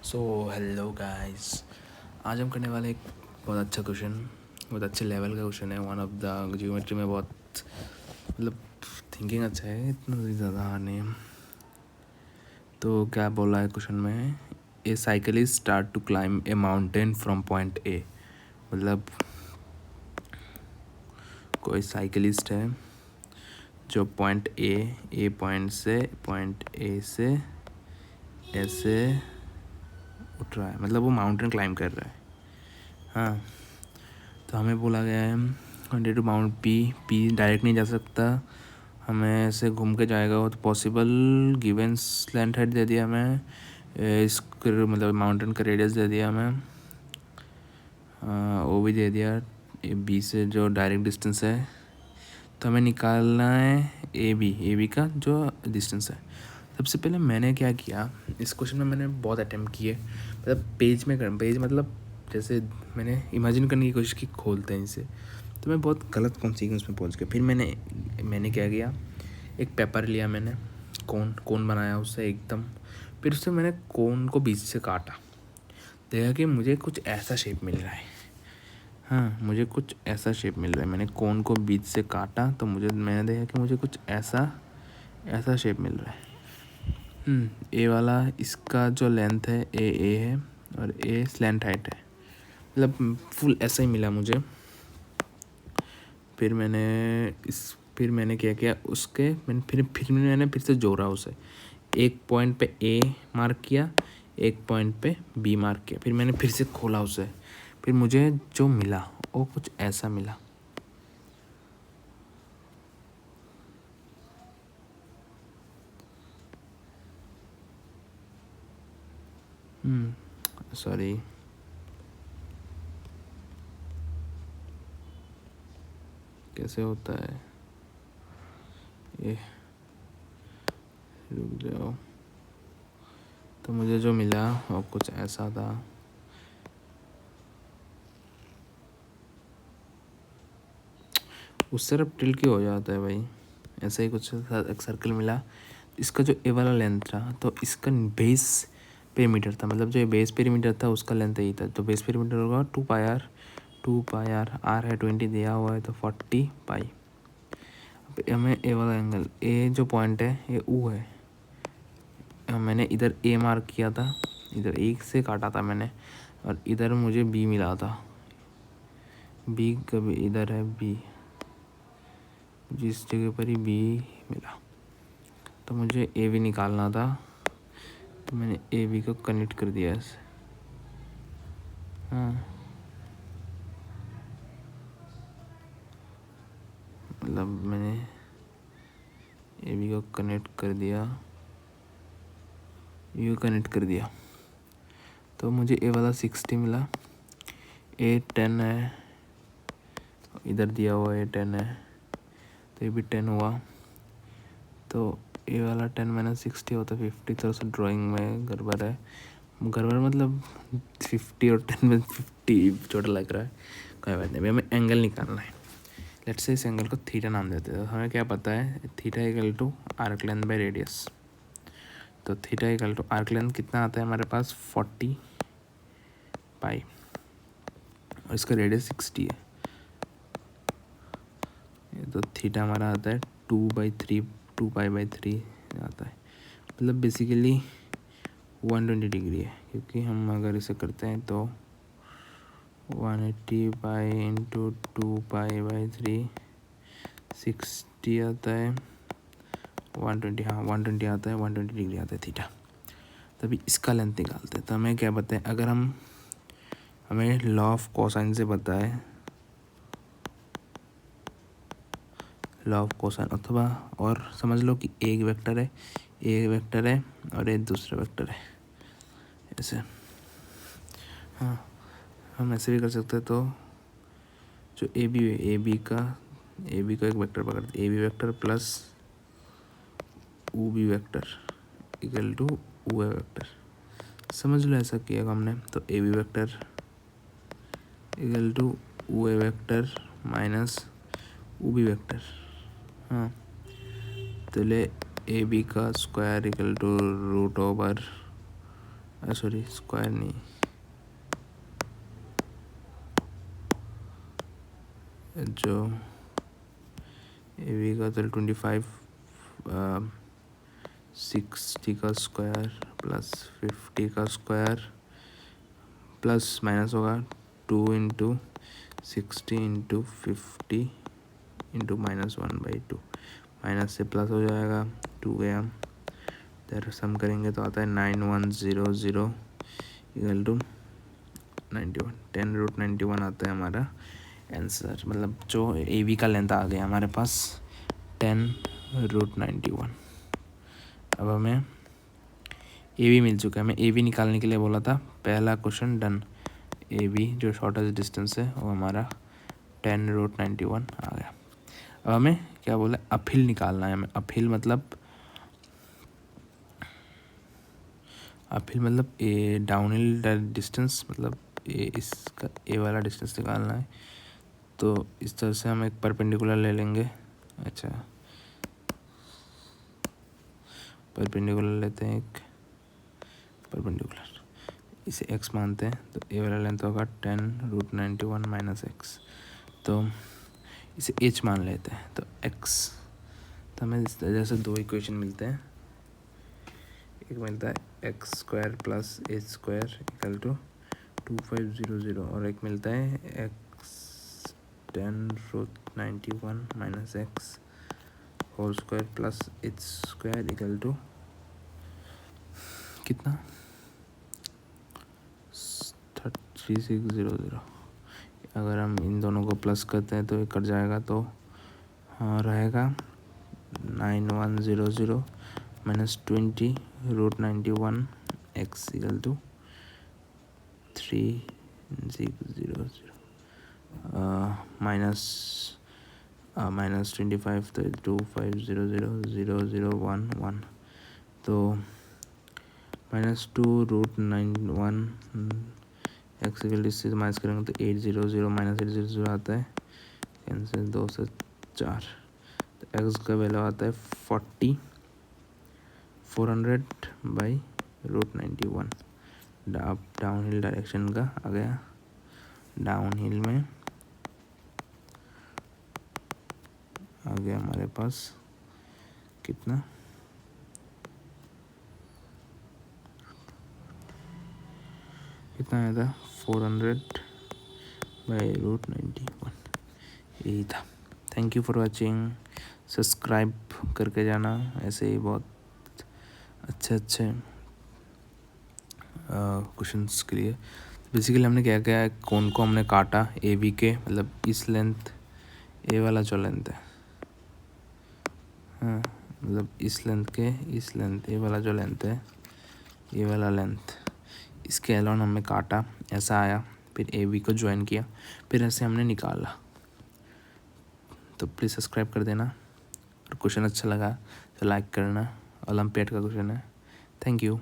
So hello guys, आज हम करने वाले एक बहुत अच्छा क्वेश्चन, बहुत अच्छे लेवल का क्वेश्चन है। वन ऑफ द जियोमेट्री में बहुत मतलब थिंकिंग अच्छा है, इतना ज़्यादा हार्ड नहीं है। तो क्या बोला है क्वेश्चन में, a cyclist start to climb a mountain from point A. मतलब कोई साइकिलिस्ट है जो पॉइंट ए पॉइंट ए से ऐसे उठ रहा है, मतलब वो माउंटेन क्लाइम कर रहा है। हाँ, तो हमें बोला गया है continue to mount P direct नहीं जा सकता, हमें ऐसे घूम के जाएगा। वो तो पॉसिबल गिवन स्लैंट हाइट दे दिया हमें, इसको मतलब माउंटेन का रेडियस दे दिया हमें, वो भी दे दिया बी से जो डायरेक्ट डिस्टेंस है। तो हमें निकालना है ए बी का जो डिस्टेंस है। सबसे पहले मैंने क्या किया, इस क्वेश्चन में मैंने बहुत अटैम्प्ट किए, मतलब पेज मतलब जैसे मैंने इमेजिन करने की कोशिश की खोलते हैं इसे, तो मैं बहुत गलत कॉन्सिक्वेंस में पहुंच गया। फिर मैंने क्या किया, एक पेपर लिया मैंने, कोन बनाया उससे एकदम। फिर उससे मैंने कोन को बीच से काटा, देखा कि मुझे कुछ ऐसा शेप मिल रहा है। हाँ, मुझे कुछ ऐसा शेप मिल रहा है। मैंने कोन को बीच से काटा तो मैंने देखा कि मुझे कुछ ऐसा शेप मिल रहा है। ए वाला, इसका जो लेंथ है ए है और ए स्लैंट हाइट है, मतलब फुल ऐसा ही मिला मुझे। फिर मैंने क्या किया, मैंने फिर से जोड़ा उसे। एक पॉइंट पे ए मार्क किया, एक पॉइंट पे बी मार्क किया, फिर मैंने फिर से खोला उसे। फिर मुझे जो मिला वो कुछ ऐसा मिला। सॉरी, कैसे होता है ये, रुक जाओ। तो मुझे जो मिला वो कुछ ऐसा था। उससे अब टिल्ट क्यों हो जाता है भाई, ऐसा ही कुछ एक सर्कल मिला। इसका जो ए वाला लेंथ था, तो इसका बेस पेरीमीटर था, मतलब जो ये बेस पेरीमीटर था उसका लेंथ यही था। तो बेस पेरीमीटर होगा 2 पाई आर, आर है 20 दिया हुआ है, तो 40 पाई। अब हमें ए वाला एंगल, ए जो पॉइंट है ये ऊ है। मैंने इधर ए मार्क किया था, इधर एक से काटा था मैंने, और इधर मुझे बी मिला था। बी कभी इधर है बी, जिस जगह पर ही बी मिला, तो मुझे ए भी निकालना था। तो मैंने ए बी को कनेक्ट कर दिया ऐसे। हाँ, मतलब मैंने ए बी को कनेक्ट कर दिया, यू कनेक्ट कर दिया, तो मुझे ए वाला 60 मिला। ए 10 है, इधर दिया हुआ ए 10 है, तो ये भी 10 हुआ। तो ए वाला 10 माइनस 60 होता है 50। तो उस ड्राइंग में गड़बड़ मतलब 50 और 10 में 50 छोटा लग रहा है। कोई बात नहीं, अभी हमें एंगल निकालना है। लेट्स से इस एंगल को थीटा नाम देते हैं। तो हमें क्या पता है, theta equal to arc length by radius. तो theta equal to arc length कितना आता है हमारे पास, 40 पाई, और इसका रेडियस 60 है। तो थीटा हमारा आता है 2/3, 2 पाई/3 आता है, मतलब बेसिकली 120 डिग्री है। क्योंकि हम अगर इसे करते हैं तो 180 पाई इंटू 2 पाई/3 60 आता है, 120, हाँ 120 आता है, 120 डिग्री आता है थीटा। तभी इसका लेंथ निकालते हैं। तो हमें क्या बताएं, अगर हमें लॉ ऑफ कोसाइन से पता है, लॉ ऑफ कोसाइन, अथवा और समझ लो कि एक वेक्टर है और एक दूसरा वेक्टर है, ऐसे। हाँ, हम ऐसे भी कर सकते हैं। तो जो ए बी का एक वेक्टर पकड़ते, A B vector plus O B vector equal to O A vector, समझ लो ऐसा किया हमने। तो A B vector equal to O A vector minus O B vector. हाँ, तो ले ए बी का square equal to root over sorry square नहीं, जो ए बी का तो 25 60 का स्क्वायर प्लस 50 का स्क्वायर प्लस माइनस होगा 2 इंटू 60 इंटू 50 इंटू -1/2, माइनस से प्लस हो जाएगा, 2 गया, इधर सम करेंगे तो आता है 9100 इक्वल टू 91, 10√91 आता है हमारा आंसर। मतलब जो ए बी का लेंथ आ गया हमारे पास 10√91। अब हमें ए बी मिल चुका है, हमें ए बी निकालने के लिए बोला था, पहला क्वेश्चन डन। ए बी जो शॉर्टेस्ट डिस्टेंस है वो हमारा 10√91 आ गया। अब हमें क्या बोला, अपहिल निकालना है हमें। अपहिल मतलब ए डाउन हिल डिस्टेंस, मतलब ए इसका ए वाला डिस्टेंस निकालना है। तो इस तरह से हम एक परपेंडिकुलर ले लेंगे। अच्छा, परपेंडिकुलर लेते हैं, एक परपेंडिकुलर, इसे x मानते हैं, तो ए वाला लेंथ होगा 10√91 माइनस एक्स, तो इसे h मान लेते हैं, तो x, तो हमें इस तरह से दो इक्वेशन मिलते हैं। एक मिलता है x² plus h² equal to 2500, और एक मिलता है x 10√91 minus x whole square plus h² equal to कितना 3600। अगर हम इन दोनों को प्लस करते हैं तो ये कट जाएगा, तो हाँ रहेगा 9100 minus 20√91 x equal to 3600 minus 25, तो 2500 तो -2√91 एक्स इक्वल इससे माइनस करेंगे तो 800 माइनस 800 आता है, कैंसिल 2 से 4, तो एक्स का वैल्यू आता है 400/√91। डाउन हिल डायरेक्शन का आ गया, डाउन हिल में आ गया हमारे पास कितना, आया था 400/√91, यही था। Thank you for watching, subscribe करके जाना ऐसे ही बहुत अच्छे क्वेश्चंस के लिए। बेसिकली हमने क्या किया, कोन को हमने काटा ए बी के, मतलब इस लेंथ ए वाला जो लेंथ है, हाँ मतलब इस लेंथ के इस लेंथ ए वाला जो लेंथ है, ये वाला लेंथ, इसके अलावा हमने काटा, ऐसा आया, फिर ए बी को ज्वाइन किया, फिर ऐसे हमने निकाला। तो प्लीज़ सब्सक्राइब कर देना, और क्वेश्चन अच्छा लगा तो लाइक करना, ओलंपियाड का क्वेश्चन है। Thank you.